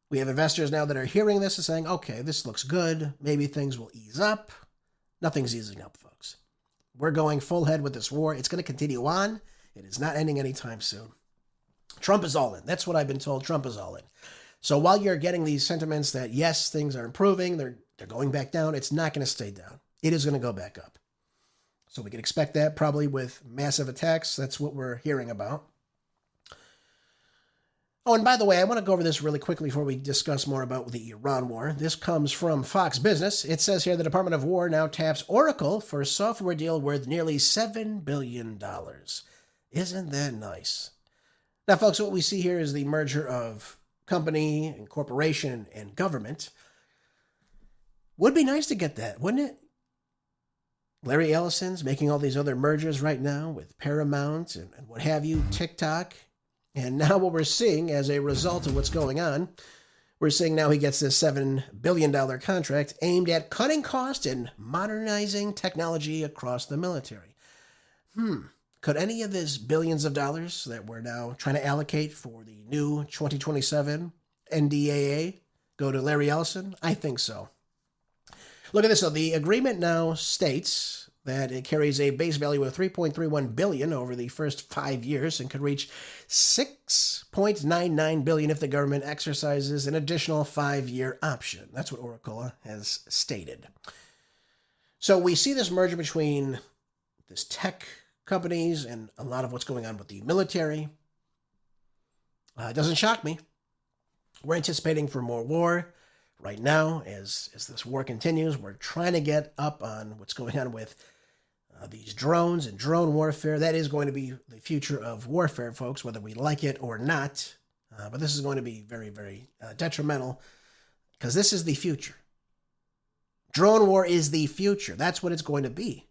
We have investors now that are hearing this and saying, okay, this looks good. Maybe things will ease up. Nothing's easing up, folks. We're going full head with this war. It's going to continue on. It is not ending anytime soon. Trump is all in. That's what I've been told. Trump is all in. So while you're getting these sentiments that, yes, things are improving, they're going back down, it's not going to stay down. It is going to go back up. So we can expect that probably with massive attacks. That's what we're hearing about. Oh, and by the way, I want to go over this really quickly before we discuss more about the Iran war. This comes from Fox Business. It says here the Department of War now taps Oracle for a software deal worth nearly $7 billion. Isn't that nice? Now, folks, what we see here is the merger of company and corporation and government. Would be nice to get that, wouldn't it? Larry Ellison's making all these other mergers right now with Paramount and what have you, TikTok. And now what we're seeing as a result of what's going on, we're seeing now he gets this $7 billion contract aimed at cutting costs and modernizing technology across the military. Could any of this billions of dollars that we're now trying to allocate for the new 2027 NDAA go to Larry Ellison? I think so. Look at this. So the agreement now states that it carries a base value of $3.31 billion over the first 5 years and could reach $6.99 billion if the government exercises an additional 5-year option. That's what Oracle has stated. So we see this merger between this tech companies and a lot of what's going on with the military. It doesn't shock me. We're anticipating for more war. Right now, as this war continues, we're trying to get up on what's going on with these drones and drone warfare. That is going to be the future of warfare, folks, whether we like it or not. But this is going to be very, very detrimental because this is the future. Drone war is the future. That's what it's going to be.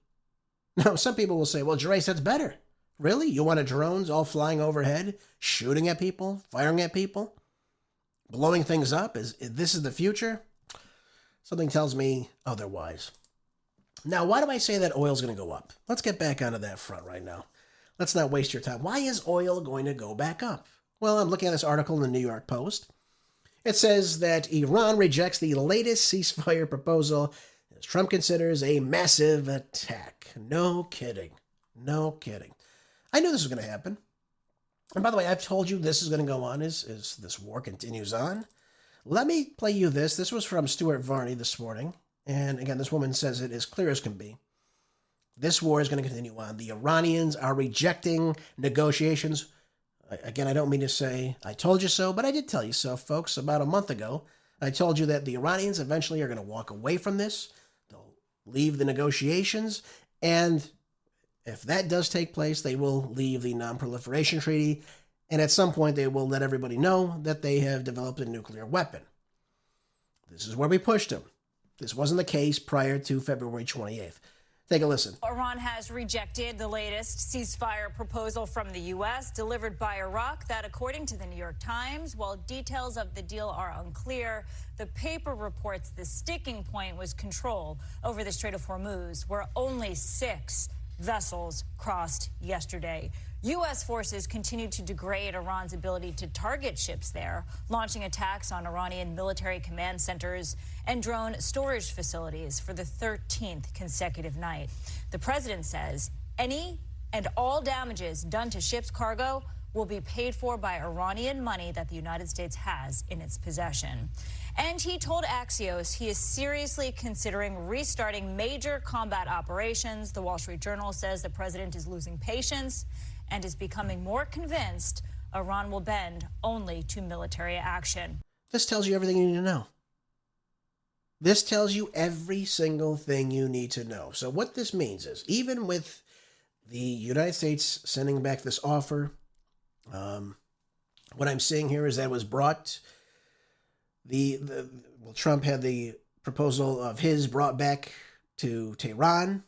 Now, some people will say, well, Jerace, that's better. Really? You want drones all flying overhead, shooting at people, firing at people? Blowing things up? Is this is the future? Something tells me otherwise. Now, why do I say that oil's going to go up? Let's get back onto that front right now. Let's not waste your time. Why is oil going to go back up? Well, I'm looking at this article in the New York Post. It says that Iran rejects the latest ceasefire proposal as Trump considers a massive attack. No kidding. No kidding. I knew this was going to happen. And by the way, I've told you this is going to go on as this war continues on. Let me play you this. This was from Stuart Varney this morning. And again, this woman says it as clear as can be. This war is going to continue on. The Iranians are rejecting negotiations. Again, I don't mean to say I told you so, but I did tell you so, folks. About a month ago, I told you that the Iranians eventually are going to walk away from this. They'll leave the negotiations. And if that does take place, they will leave the Non-Proliferation Treaty. And at some point, they will let everybody know that they have developed a nuclear weapon. This is where we pushed them. This wasn't the case prior to February 28th. Take a listen. Iran has rejected the latest ceasefire proposal from the U.S. delivered by Iraq that, according to the New York Times, while details of the deal are unclear, the paper reports the sticking point was control over the Strait of Hormuz, where only 6 vessels crossed yesterday. U.S. forces continue to degrade Iran's ability to target ships there, launching attacks on Iranian military command centers and drone storage facilities for the 13th consecutive night. The president says any and all damages done to ships' cargo will be paid for by Iranian money that the United States has in its possession. And he told Axios he is seriously considering restarting major combat operations. The Wall Street Journal says the president is losing patience and is becoming more convinced Iran will bend only to military action. This tells you everything you need to know. This tells you every single thing you need to know. So what this means is, even with the United States sending back this offer, what I'm seeing here is that it was brought, Trump had the proposal of his brought back to Tehran.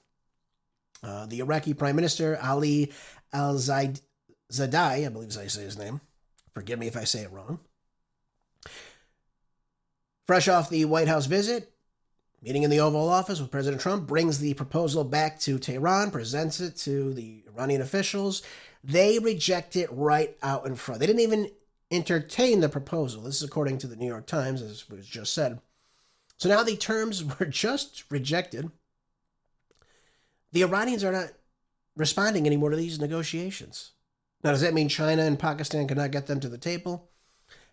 The Iraqi Prime Minister, Ali al-Zaidi, I believe is how you say his name. Forgive me if I say it wrong. Fresh off the White House visit, meeting in the Oval Office with President Trump, brings the proposal back to Tehran, presents it to the Iranian officials. They reject it right out in front. They didn't even entertain the proposal. This is according to the New York Times, as was just said. So now the terms were just rejected. The Iranians are not responding anymore to these negotiations. Now, does that mean China and Pakistan cannot get them to the table?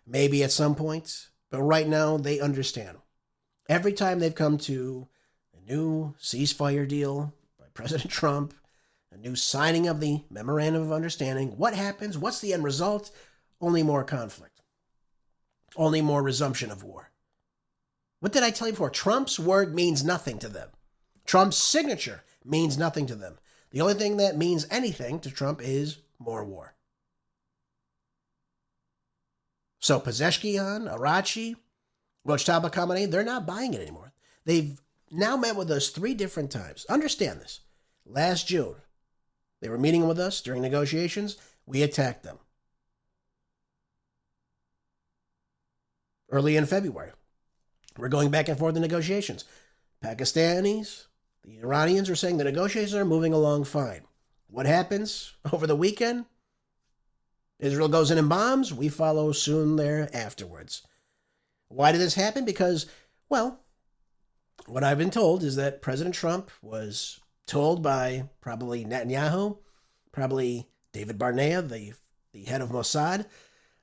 Maybe at some point. But right now, they understand. Every time they've come to a new ceasefire deal by President Trump, a new signing of the Memorandum of Understanding, what happens? What's the end result? Only more conflict. Only more resumption of war. What did I tell you before? Trump's word means nothing to them. Trump's signature means nothing to them. The only thing that means anything to Trump is more war. So Pezeshkian, Arachi, Rojtaba Khamenei, they're not buying it anymore. They've now met with us 3 different times. Understand this. Last June, they were meeting with us during negotiations. We attacked them. Early in February, we're going back and forth in negotiations. Pakistanis, the Iranians are saying the negotiations are moving along fine. What happens over the weekend? Israel goes in and bombs. We follow soon there afterwards. Why did this happen? Because, well, what I've been told is that President Trump was told by probably Netanyahu, probably David Barnea, the head of Mossad,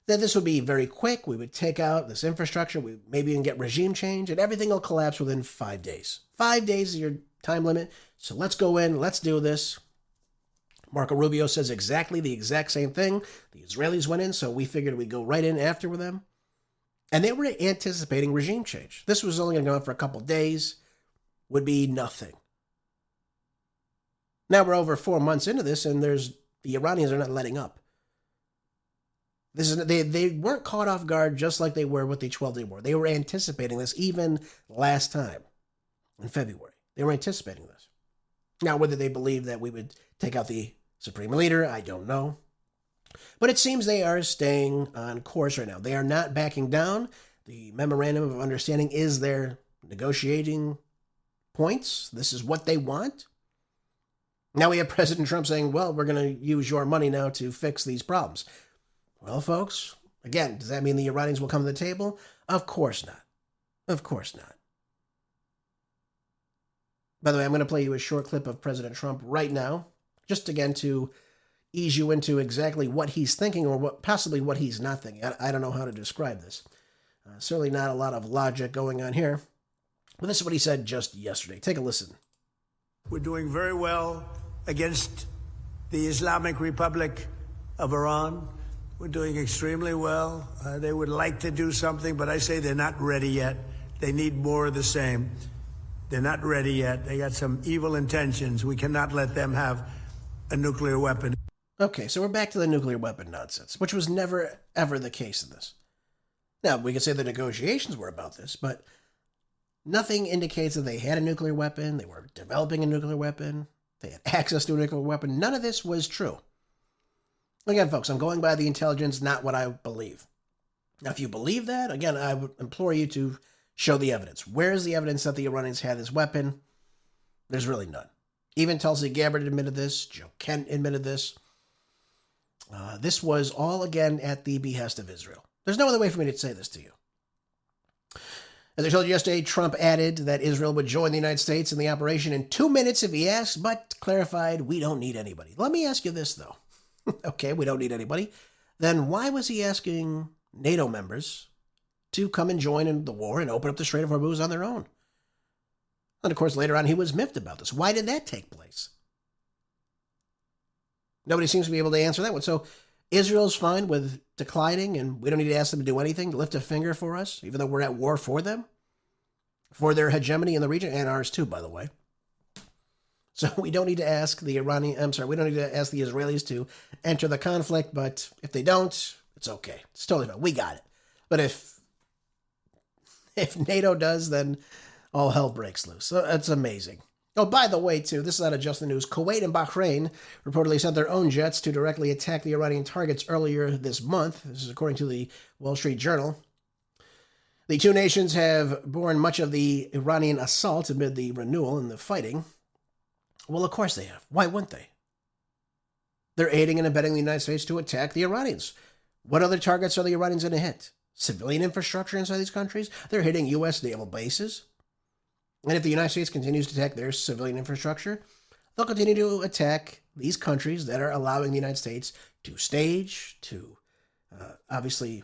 that this would be very quick. We would take out this infrastructure. We maybe even get regime change, and everything will collapse within 5 days. 5 days is your time limit. So let's go in. Let's do this. Marco Rubio says exactly the exact same thing. The Israelis went in, so we figured we'd go right in after with them. And they were anticipating regime change. This was only going to go on for a couple days. Would be nothing. Now we're over 4 months into this, and the Iranians are not letting up. They weren't caught off guard just like they were with the 12-day war. They were anticipating this even last time in February. They were anticipating this. Now, whether they believe that we would take out the supreme leader, I don't know. But it seems they are staying on course right now. They are not backing down. The Memorandum of Understanding is their negotiating points. This is what they want. Now we have President Trump saying, well, we're going to use your money now to fix these problems. Well, folks, again, does that mean the Iranians will come to the table? Of course not. Of course not. By the way, I'm going to play you a short clip of President Trump right now, just again to ease you into exactly what he's thinking or possibly what he's not thinking. I don't know how to describe this. Certainly not a lot of logic going on here. But this is what he said just yesterday. Take a listen. We're doing very well against the Islamic Republic of Iran. We're doing extremely well. They would like to do something, but I say they're not ready yet. They need more of the same. They're not ready yet. They got some evil intentions. We cannot let them have a nuclear weapon. Okay, so we're back to the nuclear weapon nonsense, which was never, ever the case in this. Now, we could say the negotiations were about this, but nothing indicates that they had a nuclear weapon, they were developing a nuclear weapon, they had access to a nuclear weapon. None of this was true. Again, folks, I'm going by the intelligence, not what I believe. Now, if you believe that, again, I would implore you to show the evidence. Where's the evidence that the Iranians had this weapon? There's really none. Even Tulsi Gabbard admitted this. Joe Kent admitted this. This was all, again, at the behest of Israel. There's no other way for me to say this to you. As I told you yesterday, Trump added that Israel would join the United States in the operation in 2 minutes if he asked, but clarified, we don't need anybody. Let me ask you this, though. Okay, we don't need anybody. Then why was he asking NATO members to come and join in the war and open up the Strait of Hormuz on their own? And of course, later on, he was miffed about this. Why did that take place? Nobody seems to be able to answer that one. So Israel's fine with declining, and we don't need to ask them to do anything, to lift a finger for us, even though we're at war for them, for their hegemony in the region, and ours too, by the way. So we don't need to ask the we don't need to ask the Israelis to enter the conflict, but if they don't, it's okay. It's totally fine. We got it. But if NATO does, then all hell breaks loose. So that's amazing. Oh, by the way, too, this is out of Just the News. Kuwait and Bahrain reportedly sent their own jets to directly attack the Iranian targets earlier this month. This is according to the Wall Street Journal. The two nations have borne much of the Iranian assault amid the renewal in the fighting. Well, of course they have. Why wouldn't they? They're aiding and abetting the United States to attack the Iranians. What other targets are the Iranians going to hit? Civilian infrastructure inside these countries? They're hitting U.S. naval bases. And if the United States continues to attack their civilian infrastructure, they'll continue to attack these countries that are allowing the United States to stage, to obviously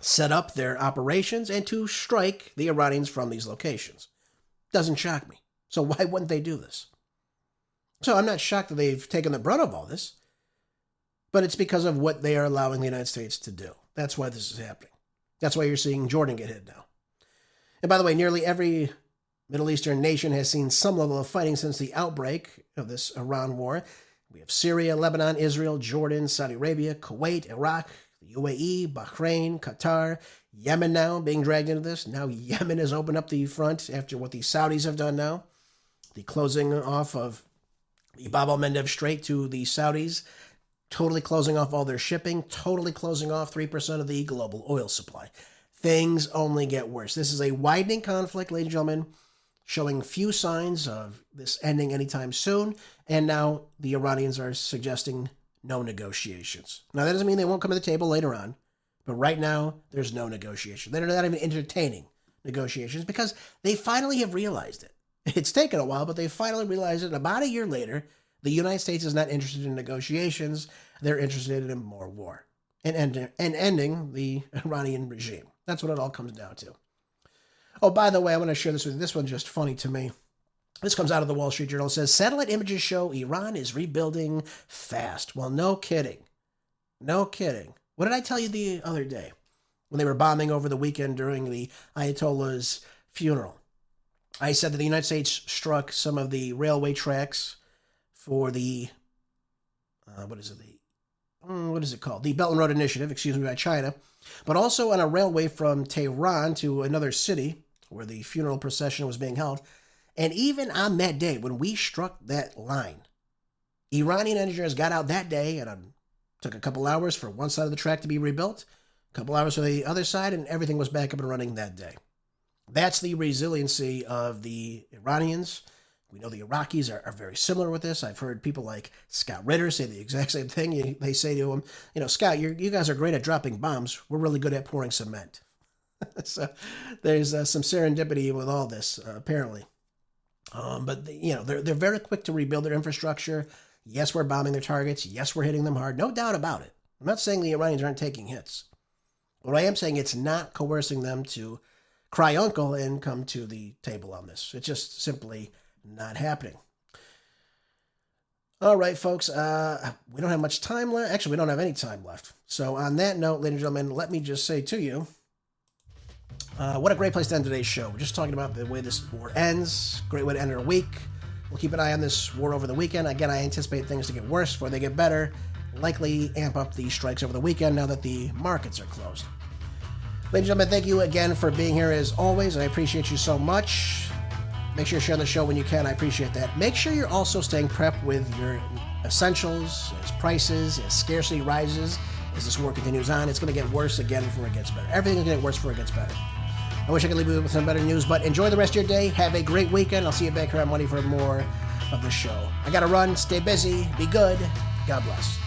set up their operations, and to strike the Iranians from these locations. Doesn't shock me. So why wouldn't they do this? So I'm not shocked that they've taken the brunt of all this, but it's because of what they are allowing the United States to do. That's why this is happening. That's why you're seeing Jordan get hit now. And by the way, nearly every Middle Eastern nation has seen some level of fighting since the outbreak of this Iran war. We have Syria, Lebanon, Israel, Jordan, Saudi Arabia, Kuwait, Iraq, the UAE, Bahrain, Qatar, Yemen now being dragged into this. Now Yemen has opened up the front after what the Saudis have done now. The closing off of the Bab el-Mandeb Strait to the Saudis, totally closing off all their shipping, totally closing off 3% of the global oil supply. Things only get worse. This is a widening conflict, ladies and gentlemen, showing few signs of this ending anytime soon, and now the Iranians are suggesting no negotiations. Now, that doesn't mean they won't come to the table later on, but right now, there's no negotiation. They're not even entertaining negotiations because they finally have realized it. It's taken a while, but they finally realized it. About a year later, the United States is not interested in negotiations. They're interested in more war and ending the Iranian regime. That's what it all comes down to. Oh, by the way, I want to share this with you. This one's just funny to me. This comes out of the Wall Street Journal. It says, satellite images show Iran is rebuilding fast. Well, no kidding. No kidding. What did I tell you the other day when they were bombing over the weekend during the Ayatollah's funeral? I said that the United States struck some of the railway tracks for the, what is it called? The Belt and Road Initiative, by China, but also on a railway from Tehran to another city where the funeral procession was being held. And even on that day, when we struck that line, Iranian engineers got out that day and it took a couple hours for one side of the track to be rebuilt, a couple hours for the other side, and everything was back up and running that day. That's the resiliency of the Iranians. We know the Iraqis are very similar with this. I've heard people like Scott Ritter say the exact same thing. They say to him, Scott, you guys are great at dropping bombs. We're really good at pouring cement. So there's some serendipity with all this, apparently. But they're very quick to rebuild their infrastructure. Yes, we're bombing their targets. Yes, we're hitting them hard. No doubt about it. I'm not saying the Iranians aren't taking hits. What I am saying, it's not coercing them to cry uncle and come to the table on this. It's just simply not happening. All right, folks, we don't have much time left. Actually, we don't have any time left. So on that note, ladies and gentlemen, let me just say to you, what a great place to end today's show. We're just talking about the way this war ends. Great way to end our week. We'll keep an eye on this war over the weekend. Again, I anticipate things to get worse before they get better. Likely amp up the strikes over the weekend now that the markets are closed. Ladies and gentlemen, thank you again for being here as always. I appreciate you so much. Make sure you share the show when you can. I appreciate that. Make sure you're also staying prepped with your essentials, as prices, as scarcity rises, as this war continues on. It's going to get worse again before it gets better. Everything is going to get worse before it gets better. I wish I could leave you with some better news, but enjoy the rest of your day. Have a great weekend. I'll see you back here on Monday for more of the show. I got to run. Stay busy. Be good. God bless.